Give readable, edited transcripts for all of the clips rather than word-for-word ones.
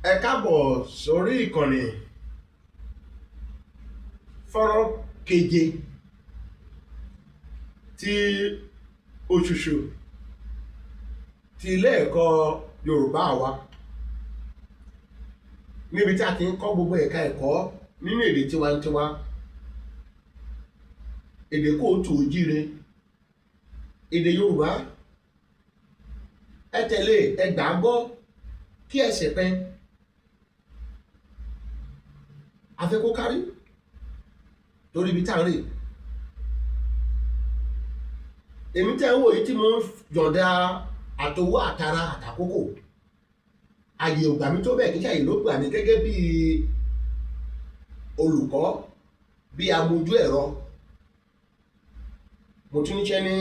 Ẹ káàbọ̀ sórí ìkànnì fọ́nrán keje ti òṣùṣù ti ilé ẹ̀kọ́ Yorùbá wa níbi tí a ti ń kọ́ gbogbo ẹ̀ka ẹ̀kọ́ nínú èdè tiwantiwa, èdè kóòtù òjíire, èdè Yorùbá. Ẹ tẹ̀lé, ẹ gbà á gbọ́ kí ẹ sì pẹ́. Afẹ́ kó kárí torí ibi tá à ń rè. Èmi tẹ́ ń wò yìí tí mo ń yọ̀ǹda àtowó àtara àtàkókò, àyè ò gbà mí tó bẹ́ẹ̀ kí ṣàyè ló gbà mí gẹ́gẹ́ bí olùkọ́, bí amójú ẹ̀rọ. Mo tún níṣẹ́ ní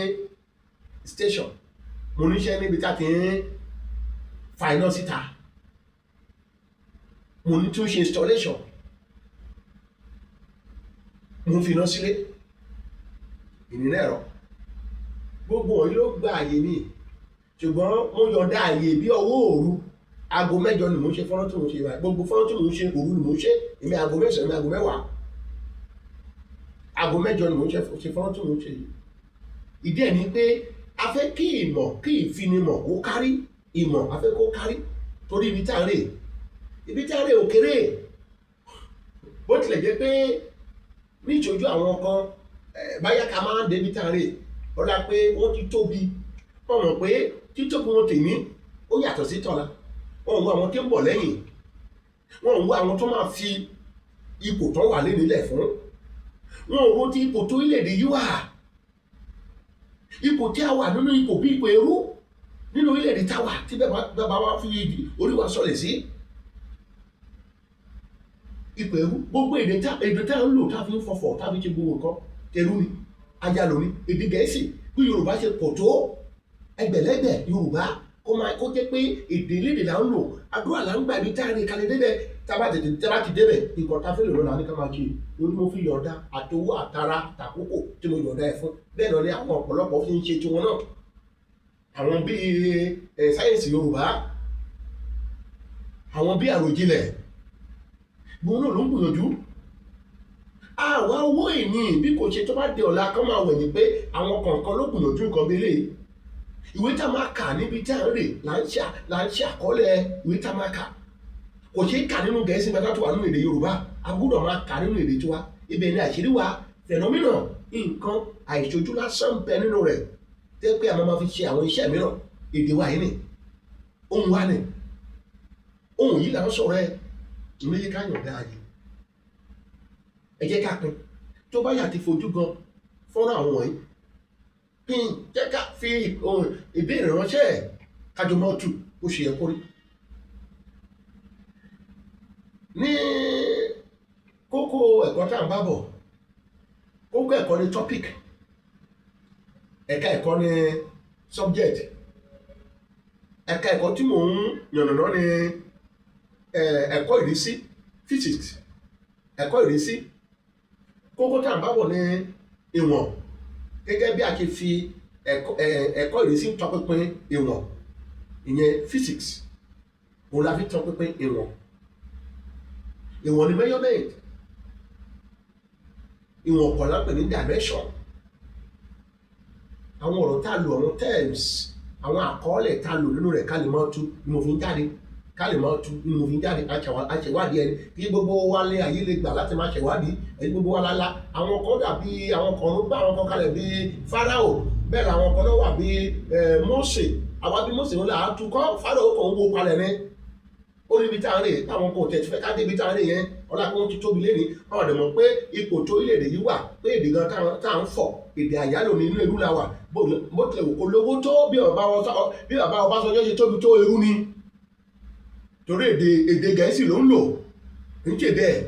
station, mo níṣẹ́ níbi tá a ti ń fa iná síta, mo ní tún ṣe installation, mo ń fi iná sílé, ìnínú ẹ̀rọ. Gbogbo wọ̀nyí ló gba àyè mi, ṣùgbọ́n mo yọ̀ǹda àyè bí ọwọ́ òru. Aago 8 ni mo ń ṣe fọ́nrán tí mo ń ṣe báyìí. Gbogbo fọ́nrán tí mo ń ṣe òru ni mo ń ṣe. Èmi aago 9, èmi aago 10. Aago 8 ni mo ń ṣe fọ́nrán tí mo ń ṣe yìí. Ìdí ẹ̀ ni pé a fẹ́ kí ìmọ̀, kí ìfinimọ̀ kó kárí. Ìmọ̀ a fẹ́ kó kárí torí ibi tá à ń rè. Ibi tá à ń rè ò kéré. Bó tilẹ̀ jẹ́ pé ní ìṣojú àwọn kan báyà ká máa ń débi tá à ń rè. Ọlá pé wọ́n ti tóbi. Wọ́n mọ̀ pé títóbi wọn tèmi ó yàtọ̀ sí tọ̀la. Wọ́n ń wo àwọn tí ń bọ̀ lẹ́yìn. Wọ́n ń wo àwọn tó máa fi ipò tó wà lé nílẹ̀ fún. Wọ́n ń wo ti ipò tó orílẹ̀-èdè yìí wà. Ipò tí a wà nínú ipò bí ipò ẹrú nínú orílẹ̀-èdè táwa tí bàbá wa fi orí wa sọlẹ̀ sí. Ipò ẹrú, gbogbo èdè tá ń lò tá fi ń fọfọ̀ tá fi ṣe gbogbo nǹkan ẹrú ni, ajálò ni. Èdè Gẹ̀ẹ́sì bí Yorùbá ṣe pọ̀ tó ẹgbẹ̀lẹ́gbẹ̀ Yorùbá kó jẹ́ pé èdè lédè là ń lò, àdúrà là ń gbà ní táàrí kalẹ̀ débẹ̀. Tá bá ti débẹ̀ nǹkan tá fẹ́ lò lọ́la ní ká máa ṣe. Lórí mo fi yọ̀ǹda àtowó àtara àtàkókò tí mo yọ̀ǹda ẹ̀ fún. Bẹ́ẹ̀ náà ni àwọn ọ̀pọ̀lọpọ̀ fi ń ṣe tiwọn náà. Àwọn bíi sáyẹ́ǹsì Yorùbá, àwọn bíi àròjinlẹ̀, gbogbo náà ló ń gbìyànjú. Àwa owó ìní bí kò ṣe tó bá di ọ̀la kán máa wẹ̀yìn pé àwọn kọ̀ọ̀kan ló gbìyànjú nǹkan bí eléyìí. Ìwé tá máa kà níbi tí à ń rè là ń ṣe àkọọ́lẹ̀ ìwé tá máa kà. Kò ṣeé kà nínú Gẹ̀ẹ́sì mẹ́ta tó wà nínú èdè Yorùbá. A gbọ́dọ̀ máa kà nínú èdè tiwa. Ibẹ̀ ni àṣírí wa. Fẹ̀nọ́mínà nǹkan àìṣojú lásán bẹ nínú rẹ̀. Tẹ́ pé àwọn máa fi ṣe àwọn iṣẹ́ mìíràn. Èdè wa yìí ni, ohùn wa ni, ohùn yìí là ń sọ̀rọ̀ ẹ̀. Ìwé yìí ká yọ̀ǹda ààyè. Ẹ jẹ́ ká pín. Tó bá yà ti fojú gan fọ́nrán àwọn wọ̀nyí, pín, jẹ́ ká fi ìbéèrè ránṣẹ́ kájọ máa tù ó ṣe yẹ kó rí. Ní kókó ẹ̀kọ́ tá à ń bá bọ̀, kókó ẹ̀kọ́ ni topic, ẹ̀ka ẹ̀kọ́ ni subject, ẹ̀ka ẹ̀kọ́ tí mò ń yànnàná ni ẹ̀kọ́ ìrísí, physics, ẹ̀kọ́ ìrísí. Kókó tá à ń bá bọ̀ ni ìwọ̀n, gẹ́gẹ́ bí a ṣe fi ẹ̀kọ́ ìrísí tọpinpin ìwọ̀n, ìyẹn physics, òun la fi tọpinpin ìwọ̀n. Ìwọ̀n ni measurement. Ìwọ̀n kan lápẹ̀ ní dimension. Àwọn ọ̀rọ̀ tá a lò, àwọn terms, àwọn àkọọ́lẹ̀ tá a lò nínú rẹ̀ ká lè máa tú ni mo fi ń jáde. Ká lè máa tú ni mo fi ń jáde. Aṣèwádìí ẹni kí gbogbo wa lé ayé lè gbà láti máa ṣèwádìí. Ẹni gbogbo wa lálá. Àwọn kan dàbí àwọn kan ló gbá àwọn kan kalẹ̀ bí Fáráò. Bẹ́ẹ̀ làwọn kan náà wà bí Mósè. Àwa bí Mósè wọn là á tú kọ́ Fáráò kan ń wo palẹ̀ ní. Ó ní ibi tá à ń rè táwọn kò tẹ̀ tí fẹ́ ká dé ibi tá à ń rè yẹn. Ọlá pé wọ́n ti tóbi léni. Wọ́n dẹ̀ mọ̀ pé ipò tó orílẹ̀-èdè yìí wà, pé èdè gan tá à ń fọ̀, èdè àyálò ní inú ẹrú la wà. Bó tilẹ̀ wò kó lówó tó bí bàbá Ọbásanjọ́ ṣe tóbi tó ẹrú ni. Torí èdè Gẹ̀ẹ́sì ló ń lò. Kì í ṣe bẹ́ẹ̀.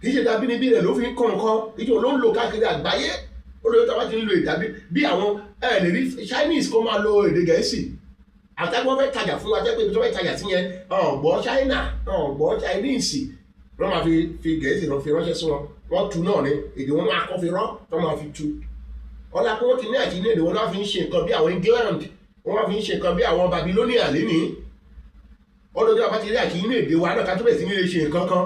Kì í ṣe dàbí níbí rẹ̀ ló fi ń kọ́ nǹkan. Ìjọ ló ń lò káàkiri àgbáyé. Ó lóye tó bá ti ń lo èdè bí àwọn lè rí Chinese kó máa lo èdè Gẹ̀ẹ́sì. Àtàgbọ́n fẹ́ tajà fún wa jẹ́ pé ibi tó fẹ́ tajà sí yẹn ọ̀gbọ́ China, ọ̀gbọ́ Chinese wọ́n máa fi Gẹ̀ẹ́sì lọ fi ránṣẹ́ sí wọn. Wọ́n tu náà ni èdè wọn máa kọ́ fi rán tó máa fi tu. Ọlá pé wọ́n ti ní àti ní èdè wọn náà fi ń ṣe nǹkan bí àwọn England, wọ́n máa fi ń ṣe nǹkan bí àwọn Babylonia lénìí. ọdún tí a bá ti rí àṣírí ní èdè wa náà ká tó bẹ̀rẹ̀ sí ní lè ṣe nǹkan kan.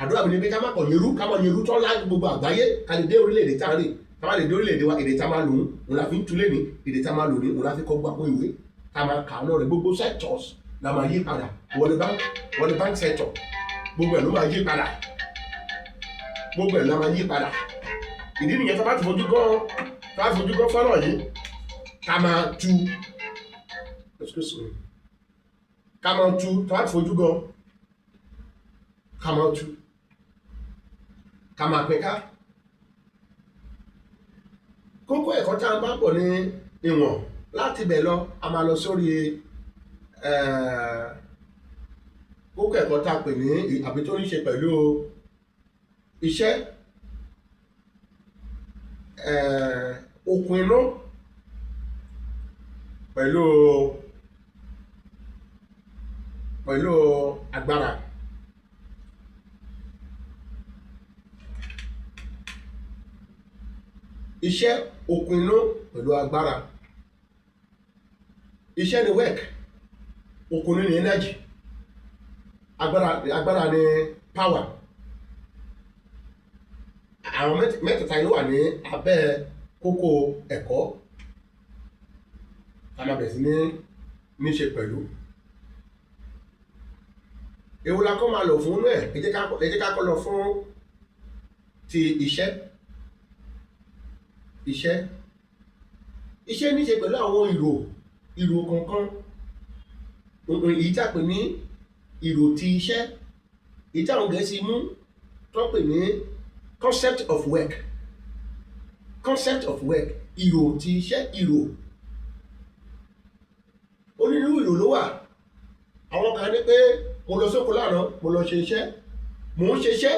Àdúrà mi ni pé ká má kàn yẹrú, ká má yẹrú tán láti gbogbo àgbáyé, ká lè dé orílẹ̀-èdè tá a rè, ká má lè dé orílẹ̀-èdè wa, èdè tá a máa lò òun la fi ń tulé ní, èdè tá a máa lò ní òun la fi kọ́ gbogbo àwọn ìwé, ká máa kà á náà rẹ̀, gbogbo sectors la máa yí padà, World Bank sector, gbogbo ẹ̀ ló máa yí padà, gbogbo ẹ̀ la máa yí padà. Ìdí nìyẹn tá a bá ti fojú gan fọ́nà yìí, ká máa tú, ká máa tú, tá a bá ti fojú gan, ká máa tú, ká máa pín ká. Kókó ẹ̀kọ́ tá a bá pọ̀ ní ìwọ̀n, láti bẹ̀ lọ a máa lọ sórí kókó ẹ̀kọ́ tá a pè ní àbí tó ní ṣe pẹ̀lú iṣẹ́, okùn inú pẹ̀lú agbára. Iṣẹ́, okùn inú pẹ̀lú agbára. Iṣẹ́ ni work, okùn inú ni energy, agbára ni power. Àwọn mẹ́tẹ̀ẹ̀ta ló wà ní abẹ́ kókó ẹ̀kọ́ tá a máa bẹ̀rẹ̀ sí ní ṣe pẹ̀lú. Èwo la kọ́ máa lò fún ẹ̀, ẹ jẹ́ ká kọ́ lọ fún ti iṣẹ́. Iṣẹ́ ní ṣe pẹ̀lú àwọn ìrò kọ̀ọ̀kan, èyí tá a pè ní ìrò ti iṣẹ́, èyí tí àwọn Gẹ̀ẹ́sì mú tó pè ní concept of work, ìrò ti iṣẹ́, ìrò. Onírúurú ìrò ló wà. Àwọn kan ní pé mo lọ sóko lánàá, mo lọ ṣe iṣẹ́, mò ń ṣiṣẹ́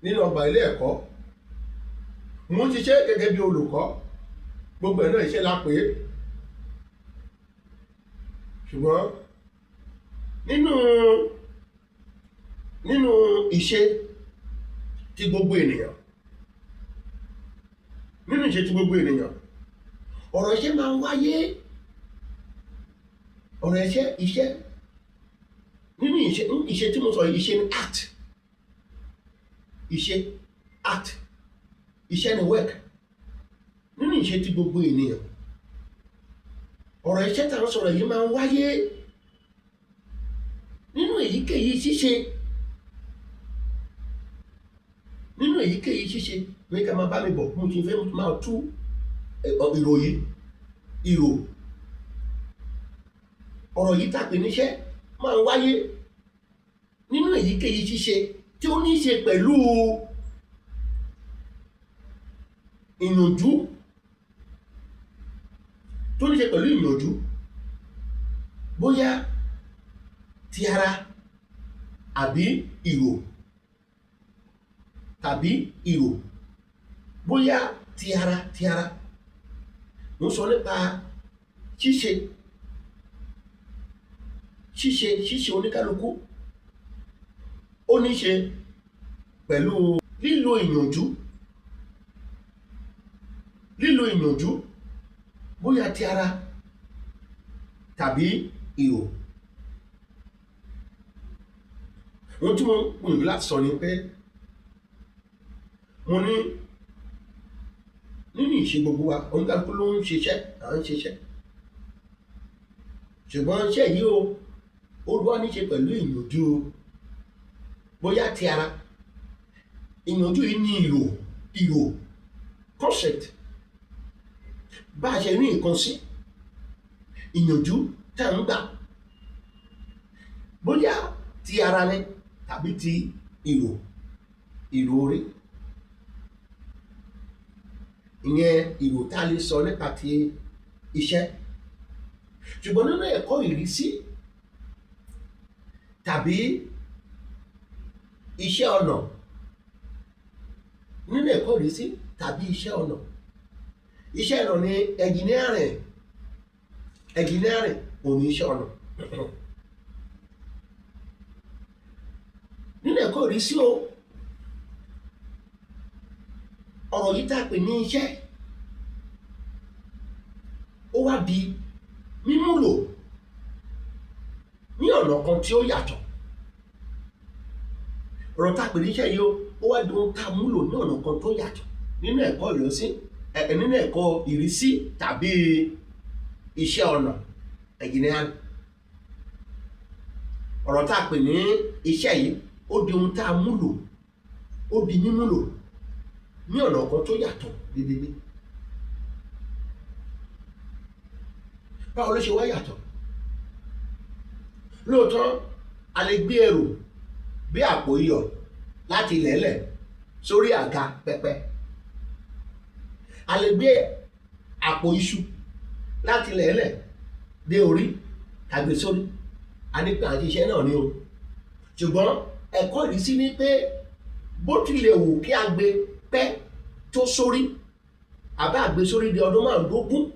nínú ọgbà ilé ẹ̀kọ́, mò ń ṣiṣẹ́ gẹ́gẹ́ bí olùkọ́, gbogbo ẹ̀ náà iṣẹ́ la pè é. Ṣùgbọ́n nínú ìṣe ti gbogbo ènìyàn, ọ̀rọ̀ iṣẹ́ máa ń wáyé, ọ̀rọ̀ iṣẹ́ nínú ìṣe tí mo sọ yìí, ìṣe ni act, iṣẹ́ ni work. Nínú ìṣe ti gbogbo ènìyàn, ọ̀rọ̀ iṣẹ́ tá a ń sọ̀rọ̀ yìí máa ń wáyé nínú èyíkéyìí ṣíṣe. Pé ká máa bá mi bọ̀, mo ti fẹ́ máa tú ìrò. Ọ̀rọ̀ yìí tá a pè níṣẹ́ máa ń wáyé nínú èyíkéyìí ṣíṣe tí ó ní ṣe pẹ̀lú ìyànjú, bóyá ti ara àbí ìrò, tàbí ìrò bóyá ti ara. Mo sọ nípa ṣíṣe oníkálukú, ó ní ṣe pẹ̀lú lílo ìyànjú bóyá ti ara tàbí ìrò. Ohun tí mo gbìyànjú láti sọ ni pé mo ní nínú ìṣe gbogbo wa, oníkálukú ló ń ṣiṣẹ́, à ń ṣiṣẹ́, ṣùgbọ́n iṣẹ́ yìí ó wá ní ṣe pẹ̀lú ìyànjú bóyá ti ara. Ìyànjú yìí ní ìrò concept, bá a ṣe rí nǹkan sí, ìyànjú tá à ń gbà, bóyá ti ara ni tàbí ti ìrò orí. Ìyẹn ìrò tá a lè sọ nípa ti iṣẹ́. Ṣùgbọ́n nínú ẹ̀kọ́ ìrísí tàbí iṣẹ́ ọnà, iṣẹ́ ọnà ni engineering òun ni iṣẹ́ ọnà. Nínú ẹ̀kọ́ ìrísí ọ̀rọ̀ yìí tá a pè ní iṣẹ́, ó wá di mímúlò ní ọ̀nà kan tí ó yàtọ̀. Ọ̀rọ̀ tá a pè ní iṣẹ́ yìí ó wá di ohun tá a múlò ní ọ̀nà kan tó yàtọ̀ nínú ẹ̀kọ́ ìrísí tàbí iṣẹ́ ọnà engineering. Ọ̀rọ̀ tá a pè ní iṣẹ́ yìí ó di ohun tá a múlò, ó di mímúlò ní ọ̀nà kan tó yàtọ̀ gidigidi. Báwo ló ṣe wá yàtọ̀? Lóòótọ́ a lè gbé ẹrù bí àpò iyọ̀ láti ilẹ̀ẹ́lẹ̀ sórí àga pẹpẹ. A lè gbé àpò iṣu láti ilẹ̀ẹ́lẹ̀ dé orí tàbí sórí. A ní pé àti iṣẹ́ náà ni o. Ṣùgbọ́n ẹ̀kọ́ ìrísí ni pé bó tilẹ̀ wù kí a gbé pẹ́ tó sórí àbá gbé sórí di ọdún 15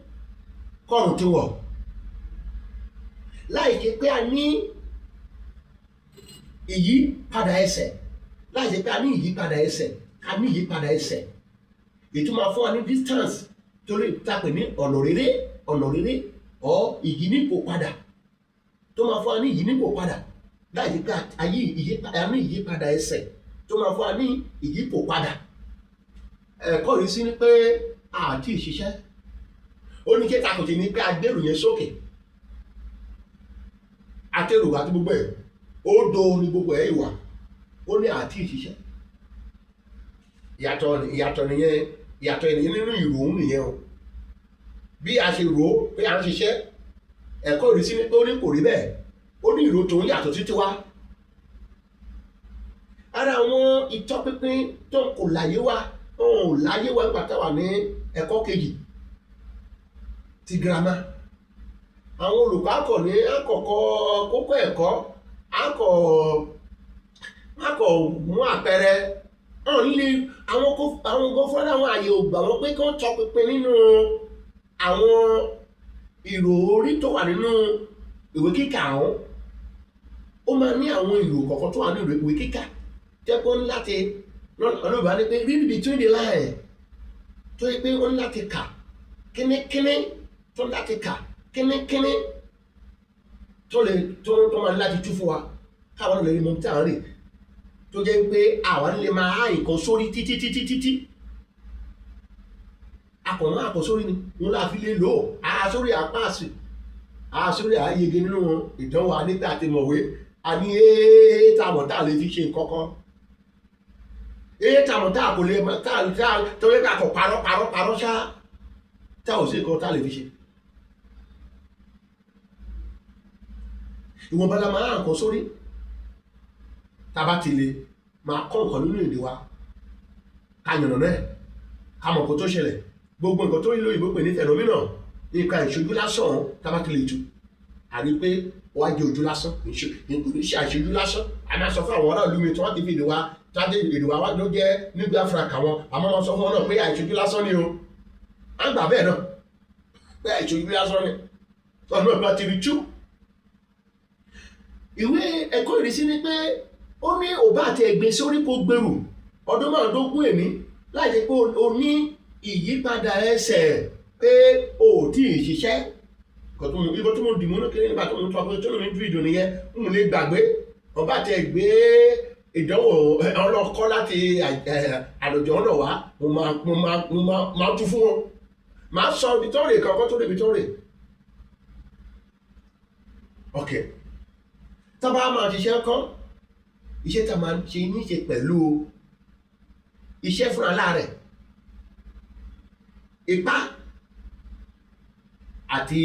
kọ́rùn ti wọ̀, láì ṣe pé a ní ìyípadà ẹsẹ̀, láì ṣe pé a ní ìyípadà ẹsẹ̀, a ní ìyípadà ẹsẹ̀. Ìtumọ̀ fún wa ní distance torí ta pè ní ọ̀nà rere ọ̀ ìyínípò padà, tó máa fún wa ní ìyínípò padà, láì ṣe pé a ní ìyípadà ẹsẹ̀ tó máa fún wa ní ìyípò padà. Ẹ̀kọ́ yìí sí ni pé àti ìṣiṣẹ́ ó ní kéta kò tí ní pé agbèrò yẹn sókè àtẹrù àti gbogbo ẹ̀ ó do ní gbogbo ẹ̀ ìwà, ó ní àti ìṣiṣẹ́. Ìyàtọ̀ ènìyàn nínú ìròhún nìyẹn o. Bí a ṣe rò ó pé à ń ṣiṣẹ́, ẹ̀kọ́ ìrísí ni pé ó ní kò rí bẹ́ẹ̀, ó ní ìró tòun yàtọ̀ títí wá. Ara àwọn ìtọ́pinpin tó kò láyé wa nígbà táwa ní ẹ̀kọ́ kejì ti girama. Àwọn olùkọ́ akọ̀ ní àkọ́kọ́ kókó ẹ̀kọ́ akọ̀ mú àpẹẹrẹ àwọn gọ́fọ́dá àwọn àyè ògbà wọn pé kí wọ́n tọpinpin nínú àwọn ìròrí tó wà nínú ìwé kíkà ọ̀hún. Ó máa ní àwọn ìrò kọ̀ọ̀kan tó wà nínú ìwé kíkà tẹ́pọ̀ ní láti ọlọ́ọ̀bá ní pé read between the lines, tó yẹ pé ó ní láti kà kínníkínní, tó ní láti kà kínníkínní tó máa ní láti tú fún wa káwọn lè rí mọ́ tí à ń rè, tó jẹ́ pé àwọn lè máa há nǹkan sórí títí akọ̀mọ́ àkọ́ sórí ni wọn láfi lè lò ó àásórí àpáàsì àásórí àyege nínú ìdánwò nígbà àti mọ̀wé a ní tàmọ̀tà lè fi ṣe nǹkan kan, tàmọ̀tà kò lè tó yẹ ká kọ̀ parọ́ ṣá tá ò sí nǹkan tá lè fi ṣe. Ìwọ̀nba la máa nǹkan sórí tábà ti lè máa kọ́ nǹkan nínú èdè wa ká yànnà náà ká mọ̀ kó tó ṣẹlẹ̀. Gbogbo nǹkan tó rí lóyìnbó pè ní fẹ̀nọ́mínà nǹkan ìṣojú lásán tábà ti lè tu àrí pé wá jẹ́ ojú lásán ìṣe àìṣojú lásán. A máa sọ fún àwọn ará ìlú mi tí wọ́n ti fi èdè wa jáde èdè wa ló jẹ́ nígbà Áfíríkà wọn, àmọ́ wọn sọ fún wọn náà pé àìṣojú lásán ni o. À ń gbà bẹ́ẹ̀ náà pé àìṣojú lásán ni ọ̀nà ìgbà ti rí tú. Ìwé ẹ̀kọ́ ìrísí ni pé ó ní òbá àti ẹ̀gbẹ́ sórí kò gbèrú ọdún 15 èmi láì jẹ́ pé o ní ìyípadà ẹsẹ̀ pé o ò tí ì ṣiṣẹ́. Ìgbà tó mo dìmú lókèrè nígbà tó mo tọ́ pé tó lómi fídíò nìyẹn ń lè gbàgbé ọba àti ẹ̀gbẹ́ ìdánwò ọlọ́kọ́ láti àlòjọ́ ọ̀nà wá mo máa tú fún wọn, máa sọ ibi tó rè kankan tó débi tó rè. Ok, tá bá máa ṣiṣẹ́ kọ́ iṣẹ́ tá máa ṣe ní ṣe pẹ̀lú iṣẹ́ fúnra láàrẹ̀, ipá àti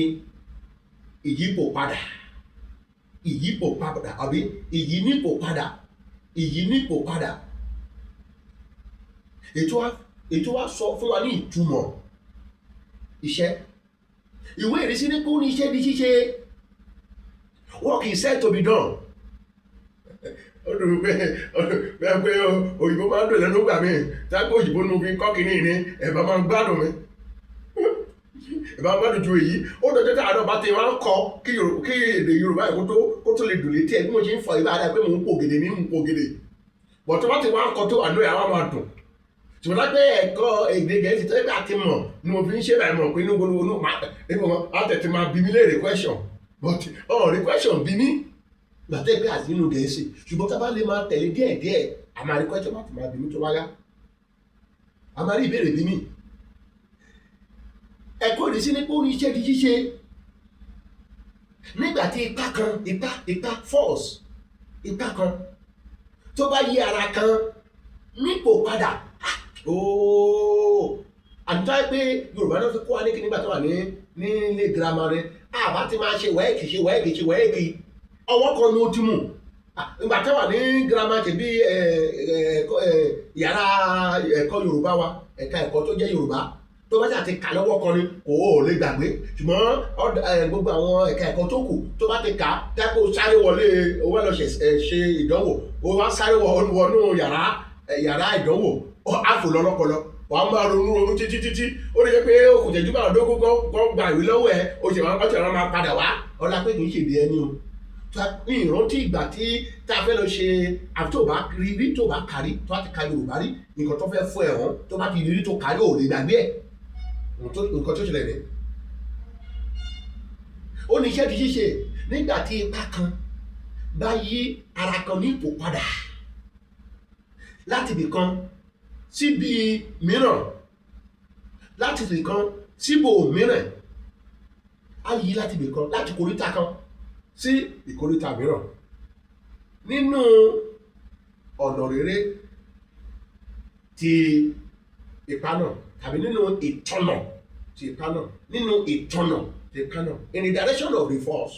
ìyípo padà àbí ìyínípò padà. Ètò wa sọ fún wa ní ìtumọ̀ iṣẹ́. Ìwé ìrísí ní kó ní iṣẹ́ di ṣíṣe. Work is said to be done. Ọdún pé òyìnbó máa ń dùn lẹ́nu gbà mí tágbó òyìnbó ní fi kọ́ kìíní ní ẹ̀bá máa ń gbádùn mi. Ẹ̀bá máa ń gbádùn ju èyí. Ó dọ̀jọ́ tí àádọ́ bá ti wá ń kọ kí èdè Yorùbá yìí kó tó lè dùn létí ẹ̀ bí mo ṣe ń fọ ìbá dáa pé mò ń pògèdè ní mò ń pògèdè. Bọ̀tọ́ bá ti wá ń kọ tó àánú ẹ̀ á máa dùn. Ṣùgbọ́n lápẹ́ ẹ̀kọ́ èdè Gẹ̀ẹ́sì tó yẹ kí mọ̀ ni mo fi ń ṣe báyìí mọ̀ pé inú gbogbo á tẹ̀tí máa bí mi léèrè question but ọ̀rẹ́ question bí mi gbàtẹ́ pé àti nínú Gẹ̀ẹ́sì, ṣùgbọ́n tá a bá lè máa tẹ̀lé díẹ̀díẹ̀ a máa rí question láti máa bí mi tó wáyá, a máa rí ìbéèrè bí mi. ẹ̀kọ́ ìrísí ní pé ó ní iṣẹ́ di ṣíṣe nígbà tí ipa force ipa kan tó bá yí ara kan nípò padà. àdúrà pé Yorùbá náà fi kó wa ní kí nígbà tó wà ní ilé girama rẹ àbá ti máa ṣe wẹ́ẹ̀kì ọwọ́ kan ní ó ti mú. ìgbà tó wà ní girama ṣe bí yàrá ẹ̀kọ́ Yorùbá wa ẹ̀ka ẹ̀kọ́ tó jẹ́ Yorùbá tó bá ṣàti kà lọ́wọ́ kan ni kò lè gbàgbé, ṣùgbọ́n gbogbo àwọn ẹ̀ka ẹ̀kọ́ tó kù tó bá ti kà tẹ́kọ̀ sáré wọlé owó lọ ṣe ìdánwò ó wá sáré wọnú yàrá ìdánwò àfò lọ́lọ́pọlọ wàá máa ronú títí ó lè jẹ́ pé ó kò tẹ̀jú báwọn dógún kan gba ìwé lọ́wọ́ ẹ̀ ó ṣe wọn máa padà wá ọlá pé kì í ṣèdí ẹni o. ìrántí ìgbà tí tá a fẹ́ lọ ṣe àbí tó bá rí tó bá kárí tó bá ti ka Yorùbá rí nǹkan tó fẹ́ fún ẹ̀ hàn tó bá ti rí tó kárí ò lè gbàgbé ẹ̀ nǹkan tó ṣẹlẹ̀ rẹ̀. ó ní iṣẹ́ di ṣíṣe nígbà tí ipa kan bá yí ara kan ní ipò padà láti ibì kan síbi mìíràn, láti ibì kan síbò mìíràn, á yí láti ibì kan láti ìkóríta kan sí ìkóríta mìíràn nínú ọ̀nà rere ti ipa náà tàbí nínú ìtọ́nà ti ipa náà, nínú ìtọ́nà ti ipa náà, in the direction of the force.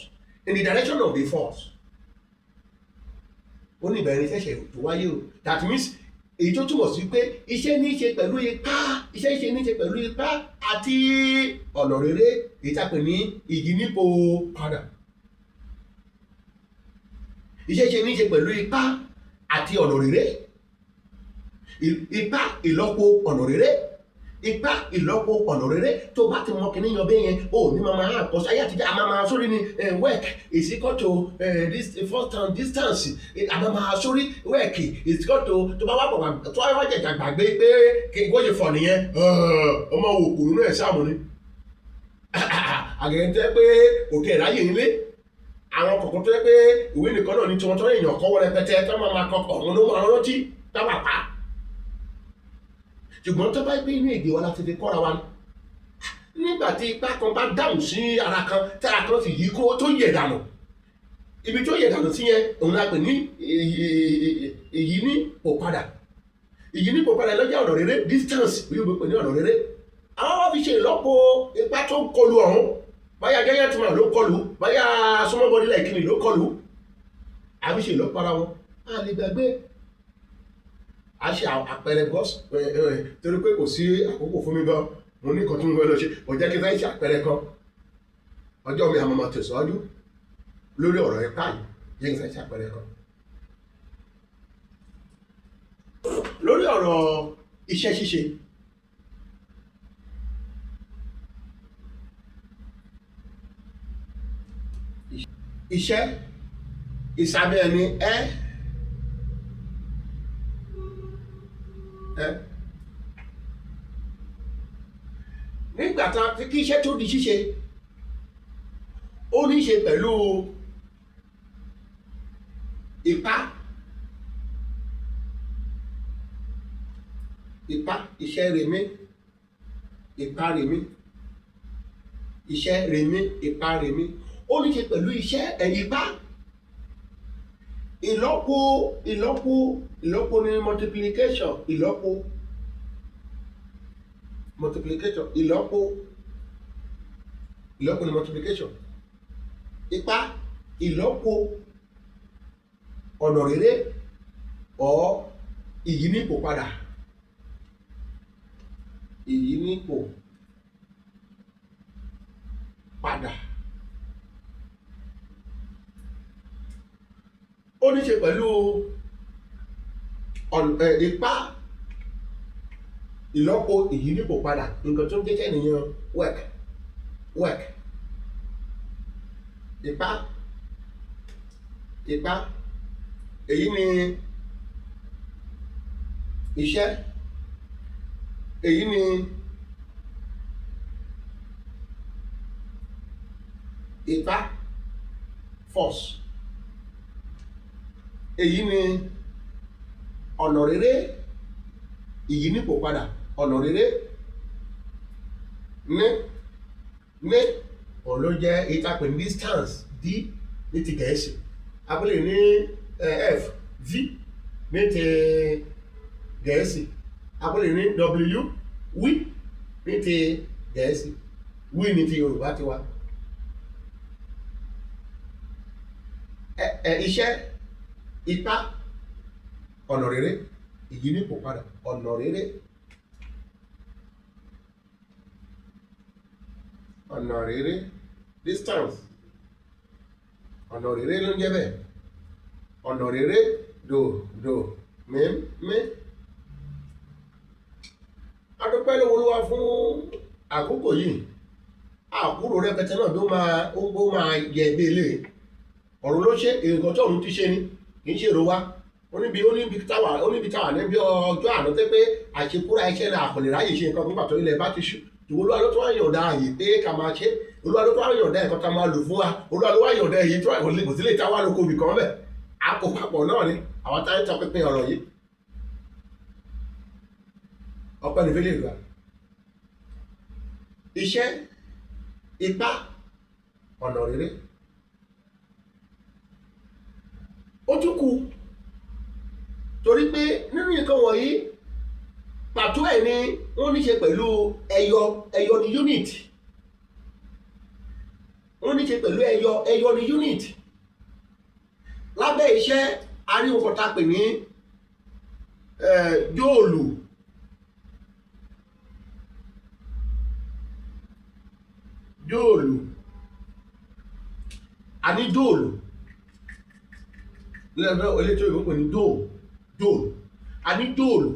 ó ní ìbẹ̀rẹ̀ ṣẹ̀ṣẹ̀ tó wáyé o, that means èyí tó túmọ̀ sí pé iṣẹ́ ní í ṣe pẹ̀lú ipá àti ọ̀nà rere èyí tá a pè ní ìyínípo padà. iṣẹ́ ṣe ní í ṣe pẹ̀lú ipá àti ọ̀nà rere, ipá ìlọ́po ọ̀nà rere, ipá ìlọ́po ọ̀nà rere. tó bá ti mọ kìíní yan bẹ́ẹ̀ yẹn ó ní máa kọ́ sáyé àtijọ́ àmàmà sórí ni work is equal to distance àmàmà sórí work is equal to tó bá wà pọ̀ tó wá jẹ̀jà gbàgbé pé kí n kó ṣe fọ̀ nìyẹn ọmọ òkú nínú ẹ̀ sáàmù ni àgẹ̀yẹ̀ pé òkè ìráyè nílé àwọn kọ̀ọ̀kan tó yẹ pé ìwé nìkan náà ní tí wọ́n tọ́ èèyàn kọ́wọ́ rẹpẹtẹ tó máa kọ́ ọ̀hún ló máa rántí tábà pa. ṣùgbọ́n tó bá gbé inú èdè wa láti fi kọ́ra wa nígbà tí ipá kan bá dáhùn sí ara kan tí ara kan sì yí kó tó yẹ̀ dànù, ibi tó yẹ̀ dànù sí yẹn òun la pè ní èyí ní pòpadà. èyí ní pòpadà lọ́jà ọ̀nà rere distance yóò pè ní ọ̀nà rere. àwọn wá fi ṣe ìlọ́po ipá tó ń kọlu ọ̀hún, báyà giant man ló kọlu, báyà small body like me ló kọlu, àbí ṣe ìlọ́po ara wọn á lè gbàgbé. a ṣe àpẹẹrẹ bọ́s torí pé kò sí àkókò fún mi gan, mo ní nǹkan tí mo fẹ́ lọ ṣe kò jẹ́ kí n fẹ́ ṣe àpẹẹrẹ kan. ọjọ́ mi àmọ́ máa tẹ̀síwájú lórí ọ̀rọ̀ ipá yìí, jẹ́ kí n fẹ́ ṣe àpẹẹrẹ kan. lórí ọ̀rọ̀ iṣẹ́ ṣíṣe, iṣẹ́ ìsàbẹ̀ ẹni nígbà tá kí iṣẹ́ tó di ṣíṣe ó ní í ṣe pẹ̀lú ipá iṣẹ́ rèmí ipá rèmí iṣẹ́ rèmí ipá rèmí ó ní í ṣe pẹ̀lú iṣẹ́ ipá. ìlọ́po ní multiplication, ìlọ́po ní multiplication, ipá ìlọ́po ọ̀nà rere or ìyínípò padà, ìyínípò padà. ó ní ṣe pẹ̀lú ipá ìlọ́po ìyínípò padà, nǹkan tó ń jẹ́ ènìyàn work ipá èyí ni iṣẹ́, èyí ni ipá force. èyí ni ọ̀nà rere, ìyínípò padà ọ̀nà rere ní òun ló jẹ́ ìtàpè ní distance d ní ti Gẹ̀ẹ́sì, a lè ní f v ní ti Gẹ̀ẹ́sì, a lè ní w wí ní ti Gẹ̀ẹ́sì, wí ní ti Yorùbá tiwa. Iṣẹ́, ipá, ọ̀nà rere, ìyínípò padà ọ̀nà rere, ọ̀nà rere, distance, ọ̀nà rere ló ń jẹ́ bẹ́ẹ̀, ọ̀nà rere do mí. A dúpẹ́ lọ́wọ́ Olúwa fún àkókò yìí, àkúrò rẹpẹtẹ náà ló máa yẹ bí ilé ọ̀run ló ṣe nǹkan tí ọ̀run ti ṣe ni kì í ṣe èrò wa. Oníbi táwà níbi ọjọ́ àná tẹ́ pé àṣekúra iṣẹ́ náà àkọlẹ̀ ráyè ṣe nǹkan púpà tó ilẹ̀ bá ti ṣú. Olúwa ló tó wá yọ̀ǹda àyè pé ká máa ṣe, Olúwa ló tó wá yọ̀ǹda ẹ̀kọ́ ká máa lò fún wa, Olúwa ló wá yọ̀ǹda èyí tó kò sílẹ̀ tá wà lóko ibì kan bẹ̀. A kò papọ̀ náà ni àwọn táyé tọ́ pínpín ọ̀rọ̀ yìí. Ọpẹ́ ní fẹ́lẹ́ ìgbà. Iṣẹ́, ipá, ọ̀nà rere. Ó tún kù torí pé nínú nǹkan wọ̀nyí pàtó ẹ̀ ni wọ́n ní ṣe pẹ̀lú ẹyọ ní unit, wọ́n ní ṣe pẹ̀lú ẹyọ ní unit. Lábẹ́ iṣẹ́ a rí nǹkan tá a pè ní jóòlù, a ní jóòlù lẹ́gbẹ́ elétò ìwọ́pẹ̀ ní jóòlù, a ní jóòlù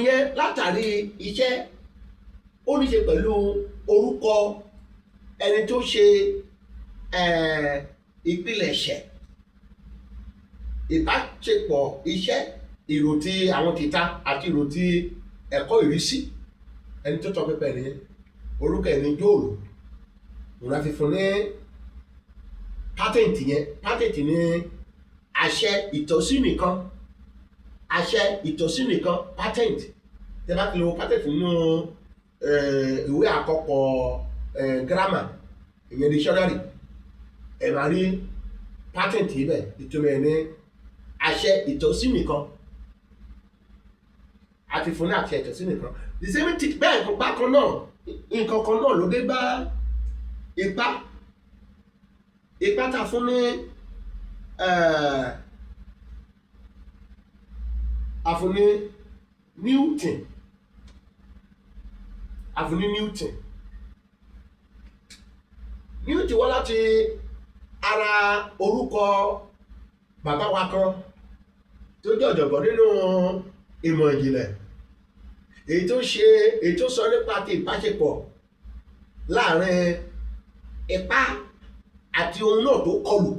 yẹn látàrí iṣẹ́ ó ní ṣe pẹ̀lú orúkọ ẹni tó ṣe ìpilẹ̀ṣẹ̀ ìbáṣepọ̀ iṣẹ́, ìrò tí àwọn tìta àti ìrò tí ẹ̀kọ́ ìrísí ẹni tó tọ́ pípẹ́ nìyẹn, orúkọ ẹni jóòlù. Òun la fi fún ní patent yẹn, patent ní àṣẹ ìtọ́sí nìkan, patent. Tẹ́ bá ti lo patent nínú ìwé àkọ́kọ́ grammar ìyẹn dictionary, ẹ máa rí patent ibẹ̀, ìtumọ̀ ẹ̀ ní àṣẹ ìtọ́sí nìkan, àti fún ní àṣẹ ìtọ́sí nìkan. The same thing bẹ́ẹ̀ nǹkan bákan náà, nǹkan kan náà ló dé bá ipá tá fún ní àfúnní Newton wá láti ara orúkọ bàbá wa kan tó jẹ́ ọ̀jọ̀gbọ́n nínú ìmọ̀ ìjìnlẹ̀, èyí tó sọ nípa ti ìbáṣepọ̀ láàrin ipá àti ohun náà tó kọlù,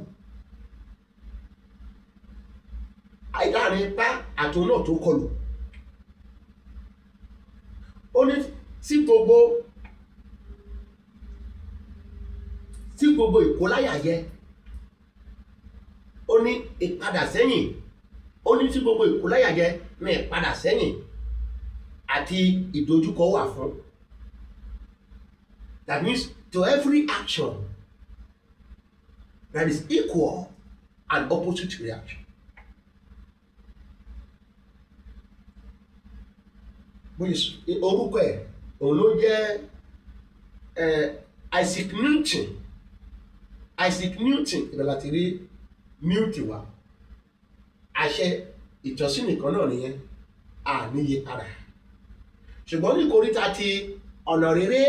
láàrin ipá àti ohun náà tó kọlù. Ó ní sí gbogbo ìkóláyàjẹ, ó ní ìpadà sẹ́yìn, ó ní sí gbogbo ìkóláyàjẹ ní ìpadà sẹ́yìn àti ìdojúkọ wà fún. That means to every action there is equal and opposite reaction. Orúkọ ẹ̀ òun ló jẹ́ Isaac Newton ìbẹ̀ láti rí Newton wá. Àṣẹ ìtọ́sí nìkan náà nìyẹn, àníyè padà. Ṣùgbọ́n ní ìkóríta ti ọ̀nà rere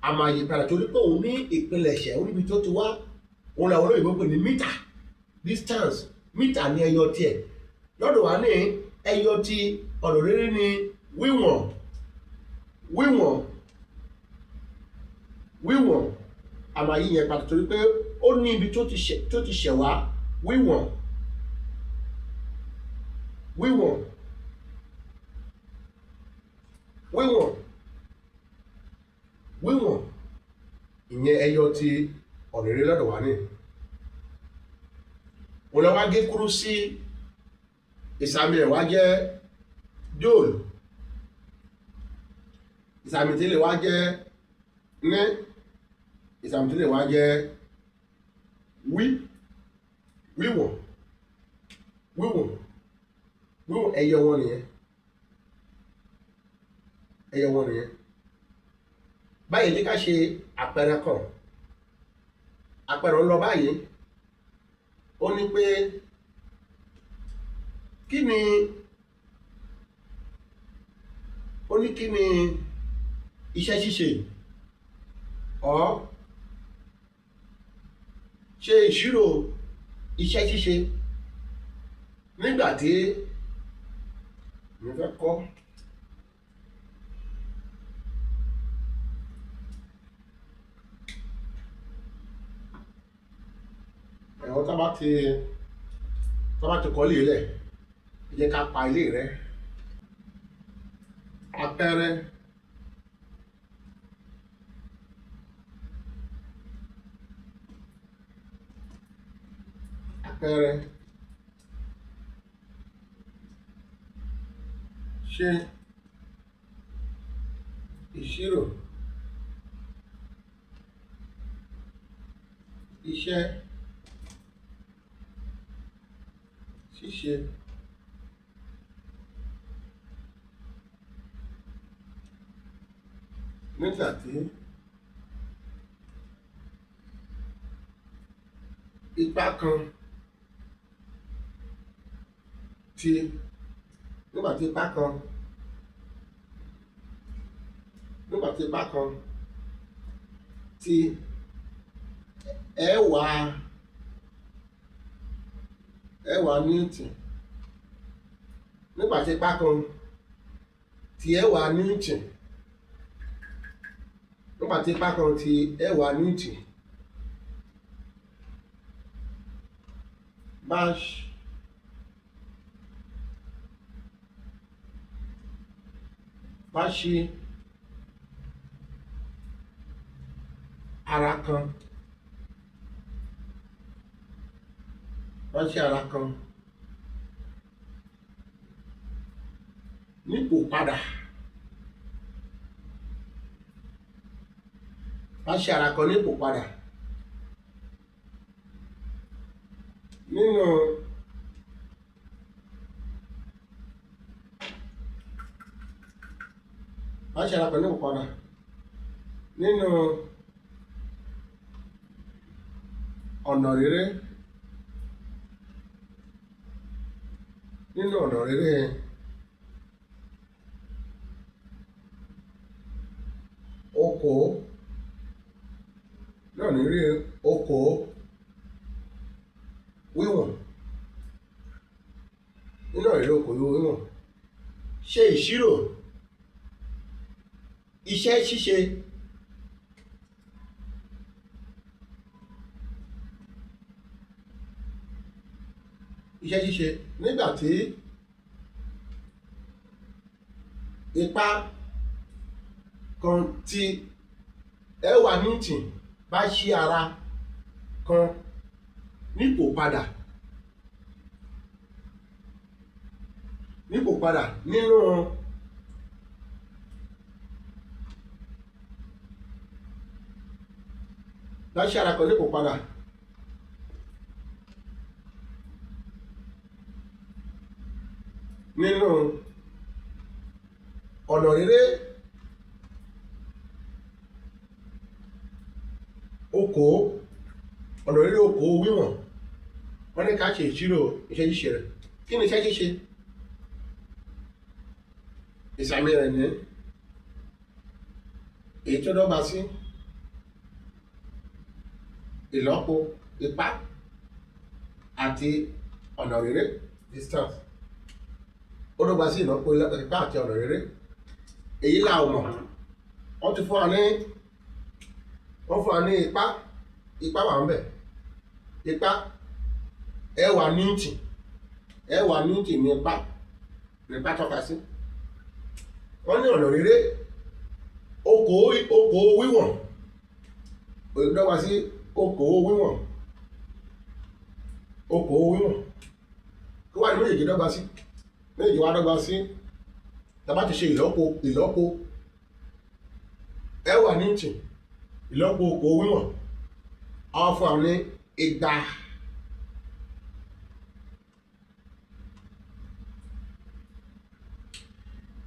a máa yí padà torí pé òun ní ìpilẹ̀ṣẹ̀, òun níbi tó ti wá, òun làwọn olóyìnbó pè ní mítà, distance, mítà ní ẹyọ tiẹ̀. Lọ́dọ̀ wa ní ẹyọ ti ọ̀nà rere ní wíwọ̀n a máa yí yẹn padà torí pé ó ní ibi tó ti ṣẹ̀ wá. Wíwọ̀n ìyẹn ẹyọ ti ọ̀nà rere lọ́dọ̀ wa ní. òun lọ wá gé kúrú sí ìsàmì rẹ̀ wá jẹ́ jóòlù, ìsàmì tí lè wá jẹ́ ní, ìsàmì tí lè wá jẹ́ wíwọ̀n ẹyọ wọn nìyẹn, ẹyọ wọn nìyẹn. Báyìí ní ká ṣe àpẹẹrẹ kan, àpẹẹrẹ ń lọ báyìí, ó ní pé kí ni iṣẹ́ ṣíṣe ṣe ìṣirò iṣẹ́ ṣíṣe nígbà tí mo fẹ́ kọ́ ẹ̀wọ̀n tá bá ti kọ́ ilé rẹ̀, ẹ jẹ́ ká pa ilé rẹ̀. Àpẹẹrẹ ṣe ìṣirò iṣẹ́ ṣíṣe nígbà tí ipa kan tí ẹ̀wà Newton, nígbà tí ipa kan tí ẹ̀wà Newton, nígbà tí ipa kan tí ẹ̀wà Newton bá ṣí ara kan, nípò padà, bá ṣí ara kan nípò padà nínú ọ̀nà rere, okòó náà ní rí okòó wíwọ̀n, nínú ìrírí okòó wíwọ̀n ṣe ìṣirò iṣẹ́ ṣíṣe nígbà tí ipa kan tí ẹ̀wà Newton bá ṣí ara kan nípò padà nínú bá ṣí ara kan nípò padà nínú ọ̀nà rere okòó wíwọ̀n, wọ́n ní ká ṣe ìṣirò iṣẹ́ ṣíṣe rẹ̀. Kí ni iṣẹ́ ṣíṣe? Ìsàmì rẹ̀ ní èyí tó dọ́gba sí ìlọ́po ipá àti ọ̀nà rere distance, ó dọ́gba sí ìlọ́po ipá àti ọ̀nà rere. Èyí là mọ̀, wọ́n ti fún wa ní ipá wà ń bẹ̀, ipá ẹ̀wà Newton ní ipá tọ́ka sí. Wọ́n ní ọ̀nà rere okòó wíwọ̀n, ó dọ́gba sí okòó wíwọ̀n. okòó wíwọ̀n kí wà ní méjèèjì dọ́gba sí méjèèjì wá dọ́gba sí tàbá ti ṣe ìlọ́po ẹwà ní ìtì ìlọ́po okòó wíwọ̀n àwọn fún àwọn ní 200.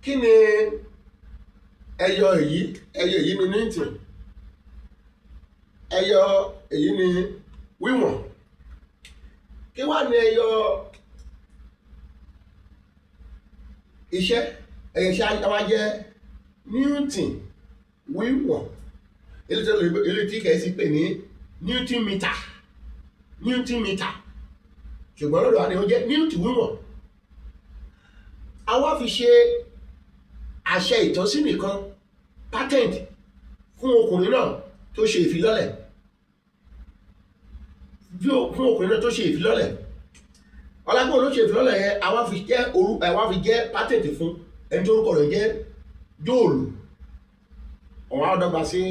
kí ni ẹyọ èyí ni ní ìtì ẹyọ èyí ni wíwọ̀n kí wá ní ẹyọ iṣẹ́ àwa jẹ́ Newton wíwọ̀n ilé tí kẹ́sì pè ní Newton meter ṣùgbọ́n lọ́dọ̀ àni ó jẹ́ Newton wíwọ̀n àwa fi ṣe àṣẹ ìtọ́sí nìkan patent fún ọkùnrin náà tó ṣe ìfilọ́lẹ̀ ọlágbọ́n ló ṣe ìfilọ́lẹ̀ yẹn àwa fi jẹ́ patent fún ẹni tó orúkọ rẹ̀ jẹ́ Jóòlù ọ̀wá ọ̀dọ́gba sí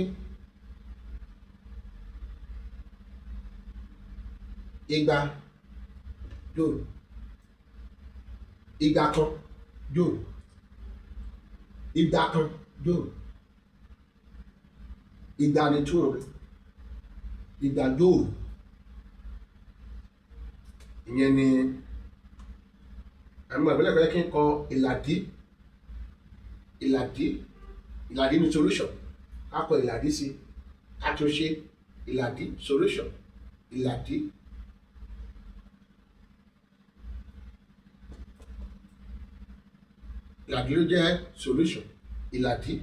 200 Jóòlù 200 kan Jóòlù 200 kan Jóòlù 200 ní 200 200 Jóòlù ìyẹn ni àwọn ìbílẹ̀ fẹ́ kí n kọ ìlàdí ní solution ká kọ ìlàdí sí ká tó ṣe ìlàdí solution ìlàdí ló jẹ́ solution ìlàdí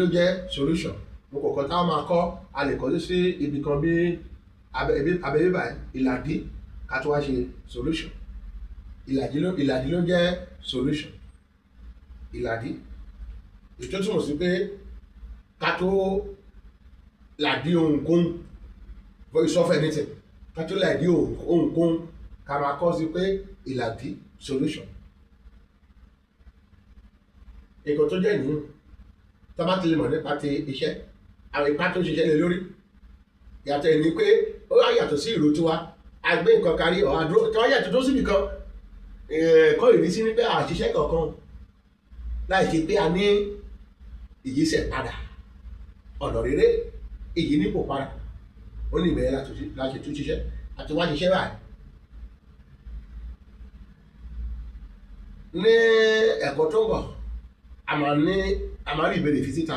ló jẹ́ solution mo kọ̀ọ̀kan táwọn máa kọ́ a lè kọ́ sí ibi kan bí abẹ́bí báyìí ìlàdí ká tó wá ṣe solution ìlàdí ló jẹ́ solution ìlàdí ètò túmọ̀ sí pé ká tó làdí ohunkóhun voice of anything ká tó làdí ohunkóhun ká máa kọ́ sí pé ìlàdí solution nǹkan tó jẹ́ ìyún tó bá ti lè mọ̀ nípa ti iṣẹ́ àwọn ipá tó ṣiṣẹ́ lé lórí yàtọ̀ ìní pé ó wá yàtọ̀ sí ìró tiwa àgbé nǹkan kárí ọ̀hádúró tí wọ́n yàtọ̀ tó síbì kan kọ́ ìrísí ní pé àṣìṣe kankan láì ṣe pé a ní ìyísẹ̀ padà ọ̀nà rere èyí nípò padà ó ní ìbẹ̀rẹ̀ láti tún ṣiṣẹ́ àti wá ṣiṣẹ́ báyìí. ní ẹ̀kọ́ tó ń bọ̀ a máa rí ìbéèrè fi síta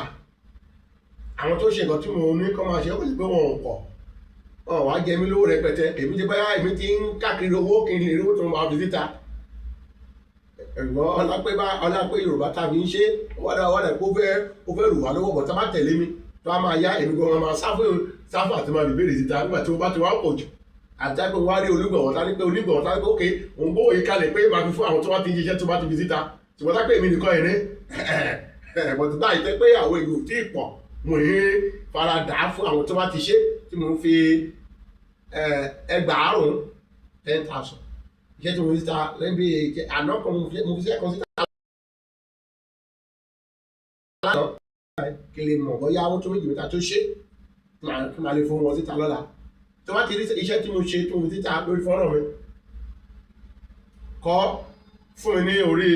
àwọn tó ṣe nǹkan tí mo ní kọ́ máa ṣe ó kò sí pé wọn ò pọ̀ wọn wá jẹ mí lówó rẹpẹtẹ èmi ti báyà èmi ti ń káàkiri owó kí n lè rí owó tó máa fi síta ẹ̀gbọ́n ọlápẹ́ Yorùbá tàbí ń ṣe wádà kó fẹ́ rù wá lọ́wọ́ bọ̀ tá bá tẹ̀lé mi tó a máa yá èmi gan máa sáfù àti máa bèbèrè síta nígbà tí wọ́n bá ti wá pọ̀ jù àti pé wọ́n á rí onígbọ̀wọ́ tá ní pé onígbọ̀wọ́ tá ní pé ókè òun gbówó yìí kalẹ̀ pé máa fi fún àwọn tó bá ti ń ṣiṣẹ́ tó bá ti fi síta ṣùgbọ́n tá pé èmi nìkan ẹ̀rín bọ̀tí báyìí tẹ́ pé àwọn èèyàn tí ì pọ̀ mo ń faradà fún àwọn tó bá ti ṣe tí mo ń fi ẹgbàárùn 10,000 iṣẹ́ tí mo fi síta lẹ́bí àná kan mo fi sí ẹ̀kan síta lánàá kí lè mọ̀ bóyá owó tó méjì mẹ́ta tó ṣe kí máa lè fún wọn síta lọ́la tó bá ti rí iṣẹ́ tí mo ṣe tó mo fi síta lórí fọ́nrán mi kọ́ fún mi ní orí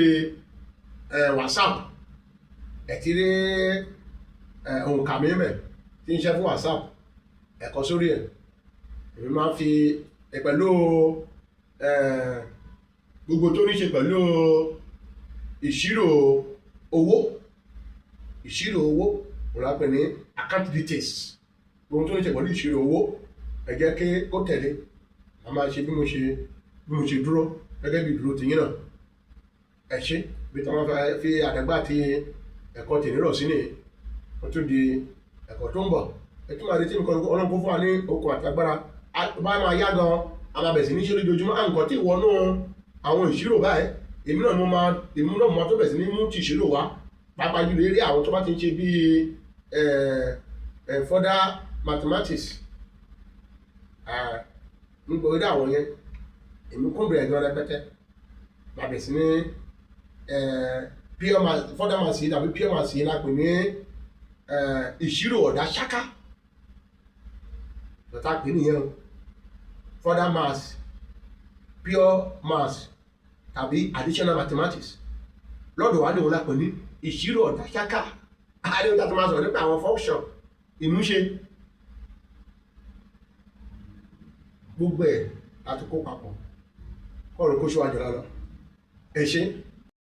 WhatsApp ẹ̀ ti rí òǹkà mi mẹ́ tí ń ṣe fún WhatsApp ẹ̀kọ́ sórí ẹ̀ èmi máa ń fi pẹ̀lú gbogbo tó ní ṣe pẹ̀lú ìṣirò owó òun lápẹ̀ ní account details gbogbo tó ní ṣe pẹ̀lú ìṣirò owó ẹ jẹ́ kí ó tẹ̀lé a máa ṣe bí mo ṣe dúró gẹ́gẹ́ bí ìdúró tìyín náà ẹ ṣé bí tí wọ́n fẹ́ fi àdàgbà ti ẹ̀kọ́ tì nírọ̀ sí nìyí wọ́n tún di ẹ̀kọ́ tó ń bọ̀ ẹ tún máa retí nǹkan ọlọ́run kó fún wa ní okun àti agbára bá máa yá gan alábẹ̀sí ní ṣe lójoojúmọ́ nǹkan tí ìwọ́nú àwọn ìṣirò báyìí èmi náà mo máa tó bẹ̀ sí ní mú ti ìṣirò wá pàápàá jùlọ eré àwọn tó bá ti ń ṣe bíi further mathematics nígbà orí àwọn yẹn èmi kúndùn ẹ̀gbọ́n rẹpẹtẹ bàbẹ̀ sí ní further maths yìí tàbí pure maths yìí lápè ní ìṣirò ọ̀dà ṣáká lọ́tà pé nìyẹn o further maths, pure maths tàbí additional mathematics. Lọ́dọ̀ wa ní òun lápẹ̀ ní ìṣirò ọ̀dà ṣáká. Adéwọ́n tó máa sọ̀rọ̀ nípa àwọn function ìmúṣe. Gbogbo ẹ̀ láti kó papọ̀. Kọ́ọ̀rọ̀ kó ṣíwájú lọ́lọ́. Ẹ ṣé.